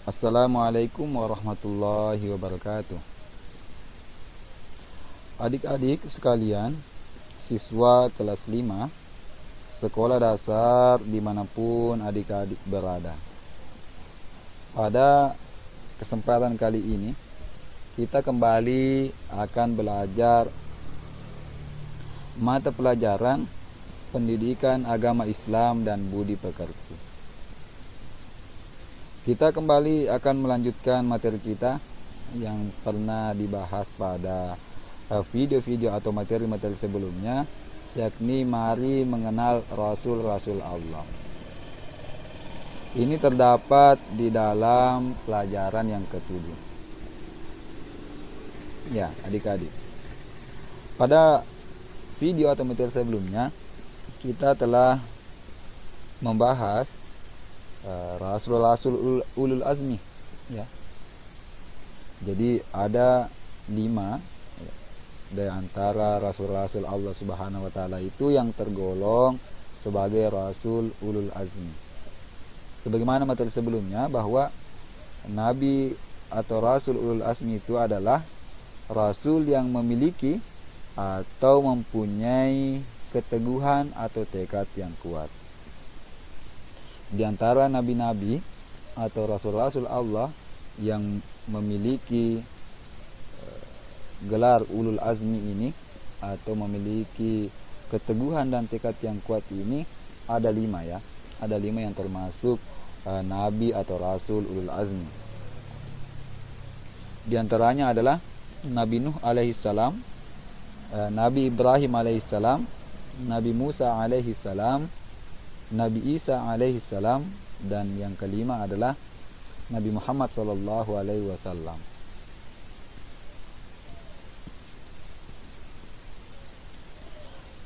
Assalamualaikum warahmatullahi wabarakatuh. Adik-adik sekalian, siswa kelas 5 sekolah dasar dimanapun adik-adik berada. Pada kesempatan kali ini kita kembali akan belajar mata pelajaran pendidikan agama Islam dan budi pekerti. Kita kembali akan melanjutkan materi kita yang pernah dibahas pada video-video atau materi-materi sebelumnya, yakni mari mengenal Rasul-Rasul Allah. Ini terdapat di dalam pelajaran yang ketujuh. Ya, adik-adik. Pada video atau materi sebelumnya, kita telah membahas Rasul-Rasul ulul azmi, ya. Jadi ada 5 di antara Rasul-Rasul Allah Subhanahu wa Ta'ala itu yang tergolong sebagai Rasul ulul azmi. Sebagaimana materi sebelumnya, bahwa Nabi atau Rasul ulul azmi itu adalah Rasul yang memiliki atau mempunyai keteguhan atau tekad yang kuat. Di antara nabi-nabi atau Rasul-Rasul Allah yang memiliki gelar ulul azmi ini atau memiliki keteguhan dan tekad yang kuat ini ada 5, ya. Ada 5 yang termasuk nabi atau rasul ulul azmi. Di antaranya adalah Nabi Nuh alaihissalam, Nabi Ibrahim alaihissalam, Nabi Musa alaihissalam, Nabi Isa alaihissalam, dan yang kelima adalah Nabi Muhammad sallallahu alaihi wasallam.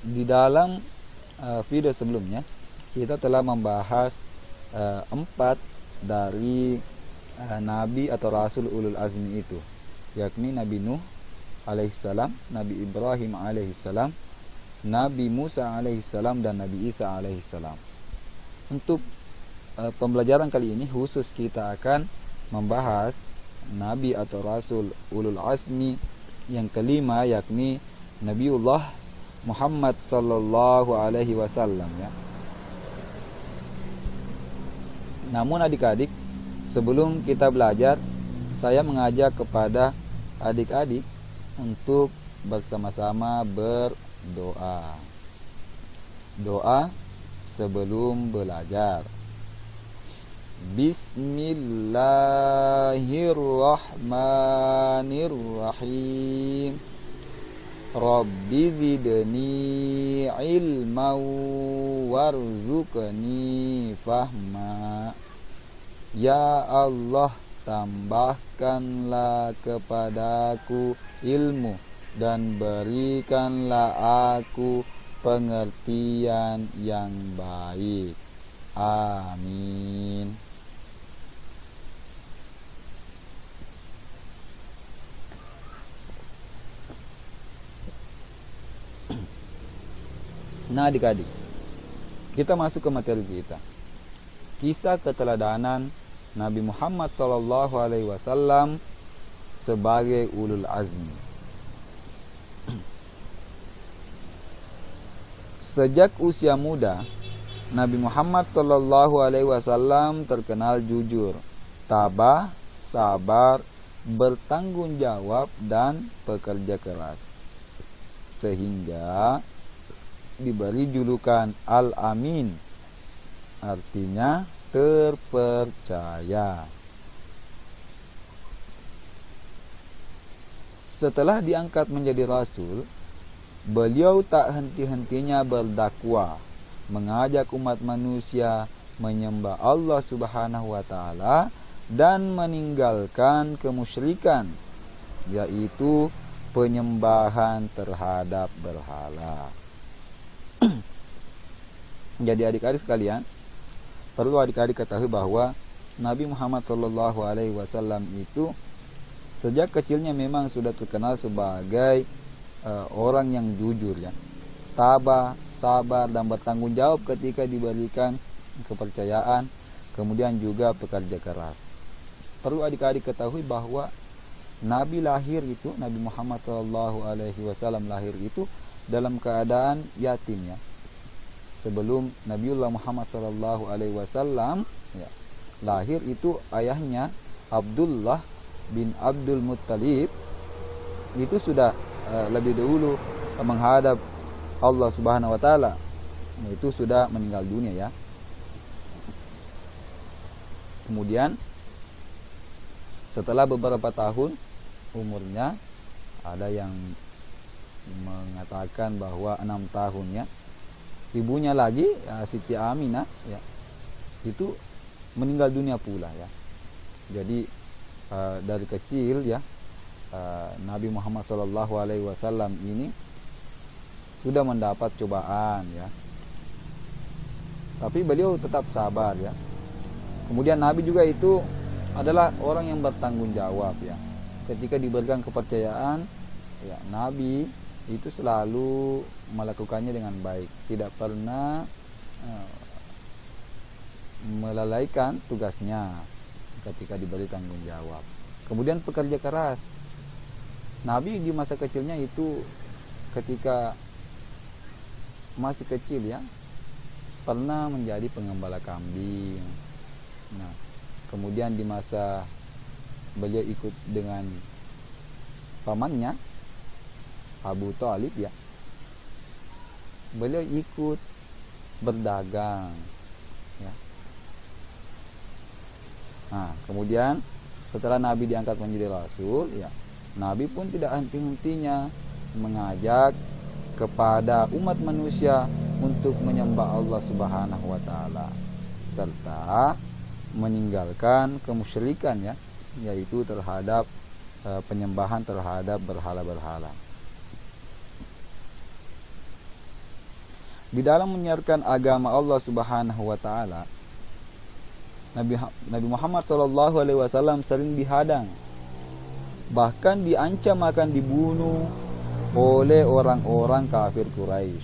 Di dalam video sebelumnya kita telah membahas 4 dari nabi atau rasul ulul azmi itu, yakni Nabi Nuh alaihissalam, Nabi Ibrahim alaihissalam, Nabi Musa alaihissalam, dan Nabi Isa alaihissalam. Untuk pembelajaran kali ini khusus kita akan membahas nabi atau rasul ulul azmi yang kelima, yakni Nabiullah Muhammad sallallahu alaihi wasallam, ya. Namun adik-adik, sebelum kita belajar, saya mengajak kepada adik-adik untuk bersama-sama berdoa. Doa sebelum belajar. Bismillahirrahmanirrahim. Rabbi zidni ilma warzuqni fahma. Ya Allah, tambahkanlah kepadaku ilmu dan berikanlah aku pengertian yang baik. Amin. Nah adik-adik, kita masuk ke materi kita. Kisah keteladanan Nabi Muhammad SAW sebagai ulul azmi. Sejak usia muda, Nabi Muhammad SAW terkenal jujur, tabah, sabar, bertanggung jawab, dan pekerja keras, sehingga diberi julukan Al-Amin, artinya terpercaya. Setelah diangkat menjadi rasul, beliau tak henti-hentinya berdakwah, mengajak umat manusia menyembah Allah Subhanahu wa Ta'ala dan meninggalkan kemusyrikan, yaitu penyembahan terhadap berhala. Jadi adik-adik sekalian, perlu adik-adik ketahui bahwa Nabi Muhammad SAW itu sejak kecilnya memang sudah terkenal sebagai orang yang jujur, ya, tabah, sabar, dan bertanggung jawab ketika diberikan kepercayaan, kemudian juga pekerja keras. perlu adik-adik ketahui bahwa Nabi lahir itu, Nabi Muhammad SAW lahir itu dalam keadaan yatim ya. Sebelum Nabiullah Muhammad SAW ya, lahir itu ayahnya Abdullah bin Abdul Muttalib itu sudah lebih dahulu menghadap Allah Subhanahu wa taala. Itu sudah meninggal dunia ya. Kemudian setelah beberapa tahun umurnya, ada yang mengatakan bahwa 6 tahun ya, ibunya lagi Siti Aminah ya, itu meninggal dunia pula ya. Jadi dari kecil ya, Nabi Muhammad SAW ini sudah mendapat cobaan ya, tapi beliau tetap sabar ya. Kemudian Nabi juga itu adalah orang yang bertanggung jawab ya. Ketika diberikan kepercayaan ya, Nabi itu selalu melakukannya dengan baik, tidak pernah melalaikan tugasnya ketika diberi tanggung jawab. Kemudian pekerja keras. Nabi di masa kecilnya itu ketika masih kecil ya, pernah menjadi pengembala kambing. Nah, kemudian di masa beliau ikut dengan pamannya Abu Thalib ya, beliau ikut berdagang ya. Nah, kemudian setelah Nabi diangkat menjadi Rasul ya, Nabi pun tidak henti-hentinya mengajak kepada umat manusia untuk menyembah Allah Subhanahu wa taala, serta meninggalkan kemusyrikan ya, yaitu terhadap penyembahan terhadap berhala-berhala. Di dalam menyiarkan agama Allah Subhanahu wa taala, Nabi Muhammad SAW sering dihadang, bahkan diancam akan dibunuh oleh orang-orang kafir Quraisy.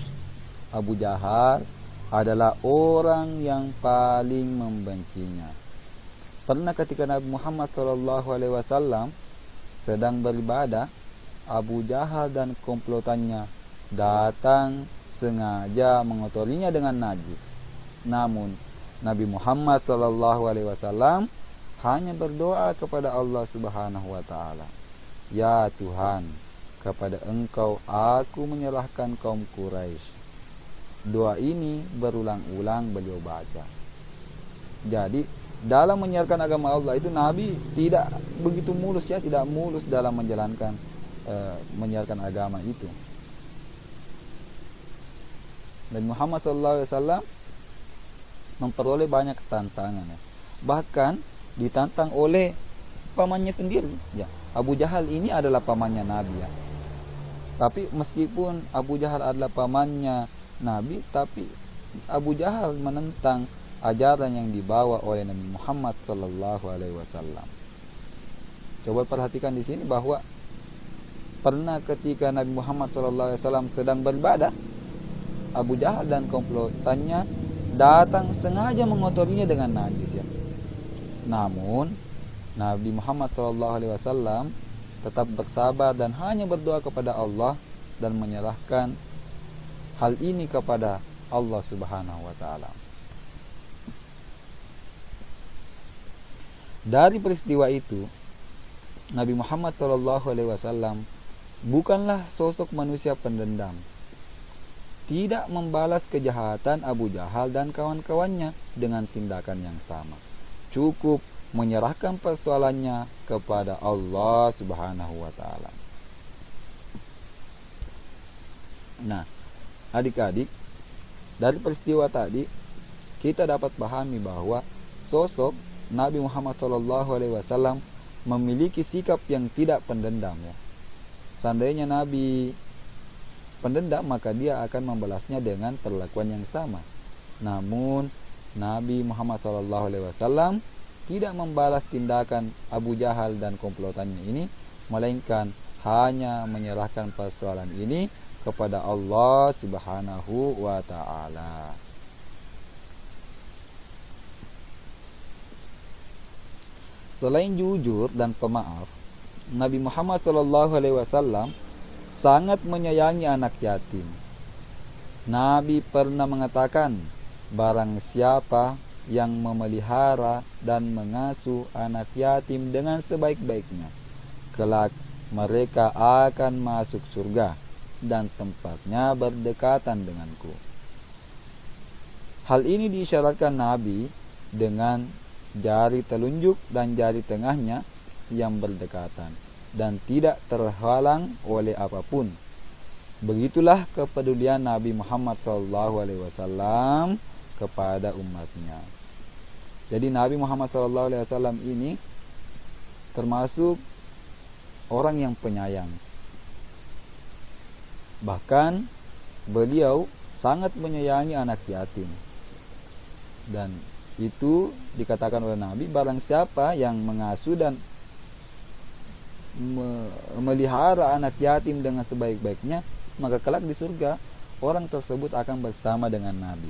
Abu Jahal adalah orang yang paling membencinya. Pernah ketika Nabi Muhammad SAW sedang beribadah, Abu Jahal dan komplotannya datang sengaja mengotorinya dengan najis. Namun Nabi Muhammad SAW hanya berdoa kepada Allah Subhanahu wa taala, "Ya Tuhan, kepada Engkau aku menyerahkan kaum Quraisy." Doa ini berulang-ulang beliau baca. Jadi dalam menyiarkan agama Allah itu Nabi tidak begitu mulus ya, tidak mulus dalam menjalankan menyiarkan agama itu. Nabi Muhammad SAW memperoleh banyak tantangan ya. Bahkan ditantang oleh pamannya sendiri ya. Abu Jahal ini adalah pamannya Nabi ya. Tapi meskipun Abu Jahal adalah pamannya Nabi, tapi Abu Jahal menentang ajaran yang dibawa oleh Nabi Muhammad SAW. Coba perhatikan di sini bahwa pernah ketika Nabi Muhammad SAW sedang beribadah, Abu Jahal dan komplotannya datang sengaja mengotorinya dengan najis ya. Namun Nabi Muhammad SAW tetap bersabar dan hanya berdoa kepada Allah dan menyerahkan hal ini kepada Allah Subhanahu wa taala. Dari peristiwa itu, Nabi Muhammad SAW bukanlah sosok manusia pendendam. Tidak membalas kejahatan Abu Jahal dan kawan-kawannya dengan tindakan yang sama. Cukup menyerahkan persoalannya kepada Allah Subhanahu wa taala. Nah, adik-adik, dari peristiwa tadi kita dapat pahami bahwa sosok Nabi Muhammad SAW memiliki sikap yang tidak pendendam ya. Seandainya Nabi pendendam, maka dia akan membalasnya dengan perlakuan yang sama. Namun Nabi Muhammad SAW tidak membalas tindakan Abu Jahal dan komplotannya ini, melainkan hanya menyerahkan persoalan ini kepada Allah Subhanahu wa ta'ala. Selain jujur dan pemaaf, Nabi Muhammad SAW sangat menyayangi anak yatim. Nabi pernah mengatakan, barang siapa yang memelihara dan mengasuh anak yatim dengan sebaik-baiknya, kelak mereka akan masuk surga dan tempatnya berdekatan denganku. Hal ini diisyaratkan Nabi dengan jari telunjuk dan jari tengahnya yang berdekatan dan tidak terhalang oleh apapun. Begitulah kepedulian Nabi Muhammad SAW kepada umatnya. Jadi Nabi Muhammad SAW ini termasuk orang yang penyayang. Bahkan beliau sangat menyayangi anak yatim. Dan itu dikatakan oleh Nabi, barang siapa yang mengasuh dan memelihara anak yatim dengan sebaik-baiknya, maka kelak di surga orang tersebut akan bersama dengan Nabi,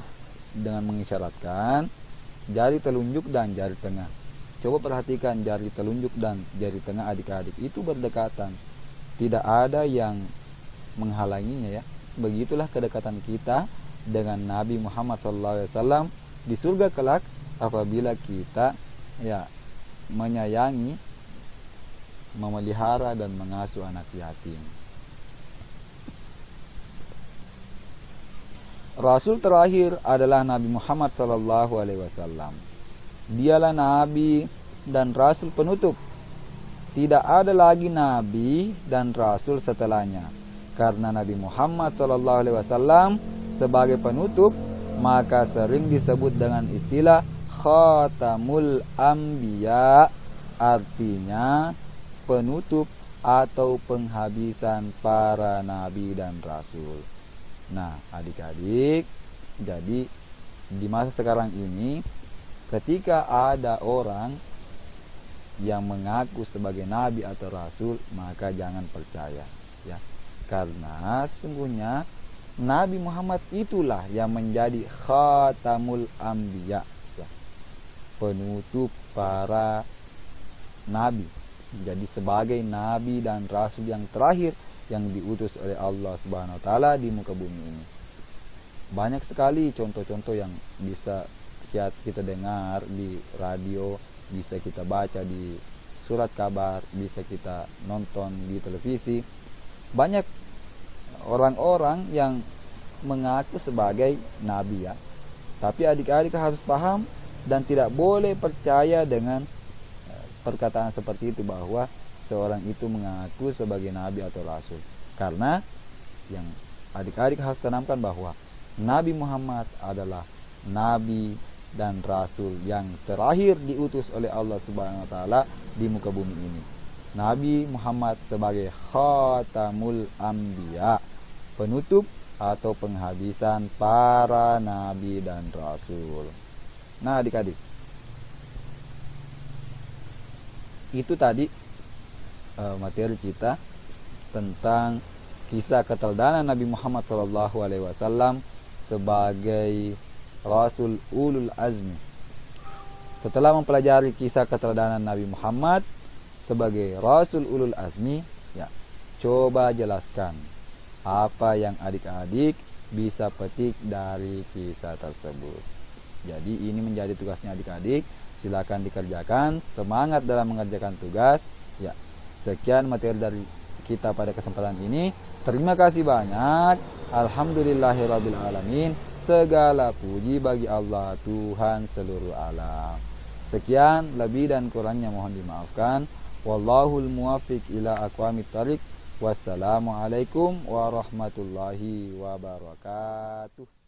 dengan mengisyaratkan jari telunjuk dan jari tengah. Coba perhatikan, jari telunjuk dan jari tengah adik-adik itu berdekatan, tidak ada yang menghalanginya ya. Begitulah kedekatan kita dengan Nabi Muhammad SAW di surga kelak apabila kita menyayangi, memelihara dan mengasuh anak yatim. Rasul terakhir adalah Nabi Muhammad SAW. Dialah Nabi dan Rasul penutup. Tidak ada lagi Nabi dan Rasul setelahnya. Karena Nabi Muhammad SAW sebagai penutup, maka sering disebut dengan istilah Khatamul Anbiya, artinya penutup atau penghabisan para nabi dan rasul. Nah, adik-adik, jadi di masa sekarang ini ketika ada orang yang mengaku sebagai nabi atau rasul, maka jangan percaya ya. Karena sesungguhnya Nabi Muhammad itulah yang menjadi Khatamul Anbiya ya, penutup para nabi. Jadi sebagai nabi dan rasul yang terakhir yang diutus oleh Allah Subhanahu wa taala di muka bumi ini. Banyak sekali contoh-contoh yang bisa kita dengar di radio, bisa kita baca di surat kabar, bisa kita nonton di televisi. Banyak orang-orang yang mengaku sebagai nabi ya. Tapi adik-adik harus paham dan tidak boleh percaya dengan perkataan seperti itu, bahwa seorang itu mengaku sebagai nabi atau rasul. Karena yang adik-adik harus tanamkan bahwa Nabi Muhammad adalah nabi dan rasul yang terakhir diutus oleh Allah Subhanahu wa taala di muka bumi ini. Nabi Muhammad sebagai Khatamul Anbiya, penutup atau penghabisan para nabi dan rasul. Nah, adik-adik, itu tadi materi kita tentang kisah keteladanan Nabi Muhammad SAW sebagai Rasul Ulul Azmi. Setelah mempelajari kisah keteladanan Nabi Muhammad sebagai Rasul Ulul Azmi, ya, coba jelaskan apa yang adik-adik bisa petik dari kisah tersebut. Jadi ini menjadi tugasnya adik-adik. Silakan dikerjakan. Semangat dalam mengerjakan tugas. Ya, sekian materi dari kita pada kesempatan ini. Terima kasih banyak. Alhamdulillahirabbil alamin. Segala puji bagi Allah, Tuhan seluruh alam. Sekian, lebih dan kurangnya mohon dimaafkan. Wallahul muwaffiq ila aqwamit thariq. Wassalamualaikum warahmatullahi wabarakatuh.